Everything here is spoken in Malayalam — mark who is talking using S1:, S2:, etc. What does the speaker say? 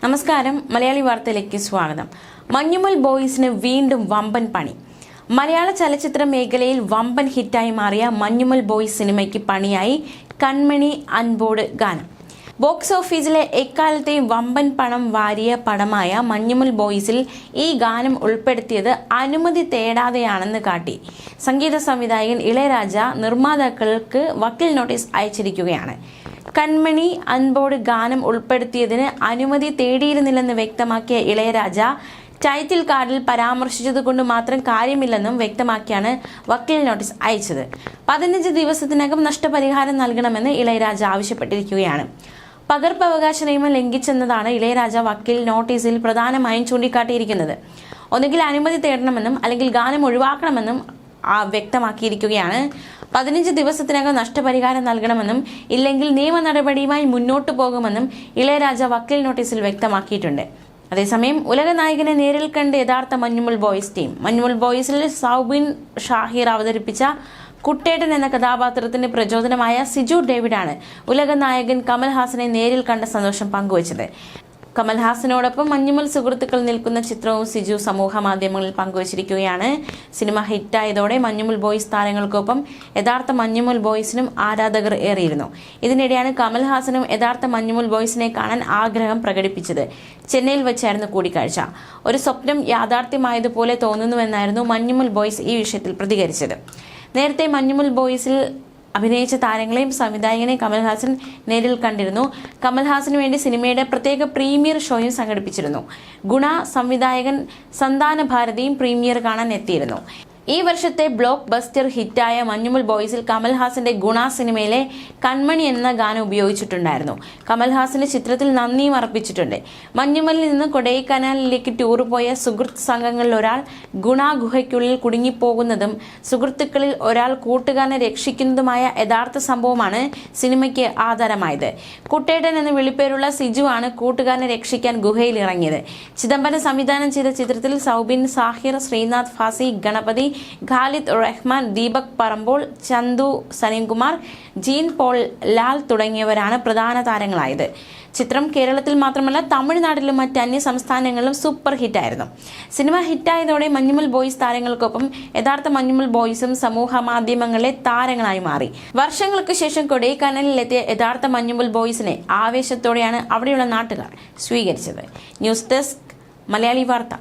S1: നമസ്കാരം, മലയാളി വാർത്തയിലേക്ക് സ്വാഗതം. മഞ്ഞുമൽ ബോയ്സിന് വീണ്ടും വമ്പൻ പണി. മലയാള ചലച്ചിത്ര മേഖലയിൽ വമ്പൻ ഹിറ്റായി മാറിയ മഞ്ഞുമൽ ബോയ്സ് സിനിമയ്ക്ക് പണിയായി കൺമണി അൻപോട് ഗാനം. ബോക്സ് ഓഫീസിലെ എക്കാലത്തെയും വമ്പൻ പണം വാരിയ പടമായ മഞ്ഞുമൽ ബോയ്സിൽ ഈ ഗാനം ഉൾപ്പെടുത്തിയത് അനുമതി തേടാതെയാണെന്ന് കാട്ടി സംഗീത സംവിധായകൻ ഇളയരാജ നിർമ്മാതാക്കൾക്ക് വക്കീൽ നോട്ടീസ് അയച്ചിരിക്കുകയാണ്. കൺമണി അൻപോട് ഗാനം ഉൾപ്പെടുത്തിയതിന് അനുമതി തേടിയിരുന്നില്ലെന്ന് വ്യക്തമാക്കിയ ഇളയരാജ ടൈറ്റിൽ കാർഡിൽ പരാമർശിച്ചതുകൊണ്ട് മാത്രം കാര്യമില്ലെന്നും വ്യക്തമാക്കിയാണ് വക്കീൽ നോട്ടീസ് അയച്ചത്. 15 ദിവസത്തിനകം നഷ്ടപരിഹാരം നൽകണമെന്ന് ഇളയരാജ ആവശ്യപ്പെട്ടിരിക്കുകയാണ്. പകർപ്പവകാശ നിയമം ലംഘിച്ചെന്നതാണ് ഇളയരാജ വക്കീൽ നോട്ടീസിൽ പ്രധാനമായും ചൂണ്ടിക്കാട്ടിയിരിക്കുന്നത്. ഒന്നുകിൽ അനുമതി തേടണമെന്നും അല്ലെങ്കിൽ ഗാനം ഒഴിവാക്കണമെന്നും വ്യക്തമാക്കിയിരിക്കുകയാണ്. 15 ദിവസത്തിനകം നഷ്ടപരിഹാരം നൽകണമെന്നും ഇല്ലെങ്കിൽ നിയമ നടപടിയുമായി മുന്നോട്ടു പോകുമെന്നും ഇളയരാജ വക്കീൽ നോട്ടീസിൽ വ്യക്തമാക്കിയിട്ടുണ്ട്. അതേസമയം ഉലക നായകനെ നേരിൽ കണ്ട് യഥാർത്ഥ മഞ്ഞുമൽ ബോയ്സ് ടീം. മഞ്ഞുമൽ ബോയ്സിൽ സൗബിൻ ഷാഹിർ അവതരിപ്പിച്ച കുട്ടേട്ടൻ എന്ന കഥാപാത്രത്തിന് പ്രചോദനമായ സിജു ഡേവിഡാണ് ഉലക നായകൻ കമൽഹാസനെ നേരിൽ കണ്ട സന്തോഷം പങ്കുവച്ചത്. കമൽഹാസനോടൊപ്പം മഞ്ഞുമൽ സുഹൃത്തുക്കൾ നിൽക്കുന്ന ചിത്രവും സിജു സമൂഹ മാധ്യമങ്ങളിൽ പങ്കുവച്ചിരിക്കുകയാണ്. സിനിമ ഹിറ്റായതോടെ മഞ്ഞുമൽ ബോയ്സ് താരങ്ങൾക്കൊപ്പം യഥാർത്ഥ മഞ്ഞുമൽ ബോയ്സിനും ആരാധകർ ഏറിയിരുന്നു. ഇതിനിടെയാണ് കമൽഹാസനും യഥാർത്ഥ മഞ്ഞുമൽ ബോയ്സിനെ കാണാൻ ആഗ്രഹം പ്രകടിപ്പിച്ചത്. ചെന്നൈയിൽ വെച്ചായിരുന്നു കൂടിക്കാഴ്ച. ഒരു സ്വപ്നം യാഥാർത്ഥ്യമായതുപോലെ തോന്നുന്നുവെന്നായിരുന്നു മഞ്ഞുമൽ ബോയ്സ് ഈ വിഷയത്തിൽ പ്രതികരിച്ചത്. നേരത്തെ മഞ്ഞുമൽ ബോയ്സിൽ അഭിനയിച്ച താരങ്ങളെയും സംവിധായകനെയും കമൽഹാസൻ നേരിൽ കണ്ടിരുന്നു. കമൽഹാസന് വേണ്ടി സിനിമയുടെ പ്രത്യേക പ്രീമിയർ ഷോയും സംഘടിപ്പിച്ചിരുന്നു. ഗുണ സംവിധായകൻ സന്താന ഭാരതിയും പ്രീമിയർ കാണാൻ എത്തിയിരുന്നു. ഈ വർഷത്തെ ബ്ലോക്ക് ബസ്റ്റർ ഹിറ്റായ മഞ്ഞുമൽ ബോയ്സിൽ കമൽഹാസന്റെ ഗുണ സിനിമയിലെ കൺമണി എന്ന ഗാനം ഉപയോഗിച്ചിട്ടുണ്ടായിരുന്നു. കമൽഹാസന്റെ ചിത്രത്തിൽ നന്ദിയും അർപ്പിച്ചിട്ടുണ്ട്. മഞ്ഞുമലിൽ നിന്ന് കൊടൈക്കനാലിലേക്ക് ടൂർ പോയ സുഹൃത്ത് സംഘങ്ങളിൽ ഒരാൾ ഗുണ ഗുഹയ്ക്കുള്ളിൽ കുടുങ്ങിപ്പോകുന്നതും സുഹൃത്തുക്കളിൽ ഒരാൾ കൂട്ടുകാരനെ രക്ഷിക്കുന്നതുമായ യഥാർത്ഥ സംഭവമാണ് സിനിമയ്ക്ക് ആധാരമായത്. കുട്ടേട്ടൻ എന്ന് വിളിപ്പേരുള്ള സിജു ആണ് കൂട്ടുകാരനെ രക്ഷിക്കാൻ ഗുഹയിൽ ഇറങ്ങിയത്. ചിദംബരം സംവിധാനം ചെയ്ത ചിത്രത്തിൽ സൗബിൻ സാഹിർ, ശ്രീനാഥ് ഫാസി, ഗണപതി, ഖാലിദ് റഹ്മാൻ, ദീപക് പറമ്പോൾ, ചന്തു, സലീംകുമാർ, ജീൻ പോൾ ലാൽ തുടങ്ങിയവരാണ് പ്രധാന താരങ്ങളായത്. ചിത്രം കേരളത്തിൽ മാത്രമല്ല തമിഴ്നാട്ടിലും മറ്റ് അന്യ സംസ്ഥാനങ്ങളിലും സൂപ്പർ ഹിറ്റായിരുന്നു. സിനിമ ഹിറ്റായതോടെ മഞ്ഞുമൽ ബോയ്സ് താരങ്ങൾക്കൊപ്പം യഥാർത്ഥ മഞ്ഞുമൽ ബോയ്സും സമൂഹ മാധ്യമങ്ങളിലെ താരങ്ങളായി മാറി. വർഷങ്ങൾക്ക് ശേഷം കൊടൈക്കനാലിലെത്തിയ യഥാർത്ഥ മഞ്ഞുമൽ ബോയ്സിനെ ആവേശത്തോടെയാണ് അവിടെയുള്ള നാട്ടുകാർ സ്വീകരിച്ചത്. ന്യൂസ് ഡെസ്ക്, മലയാളി വാർത്ത.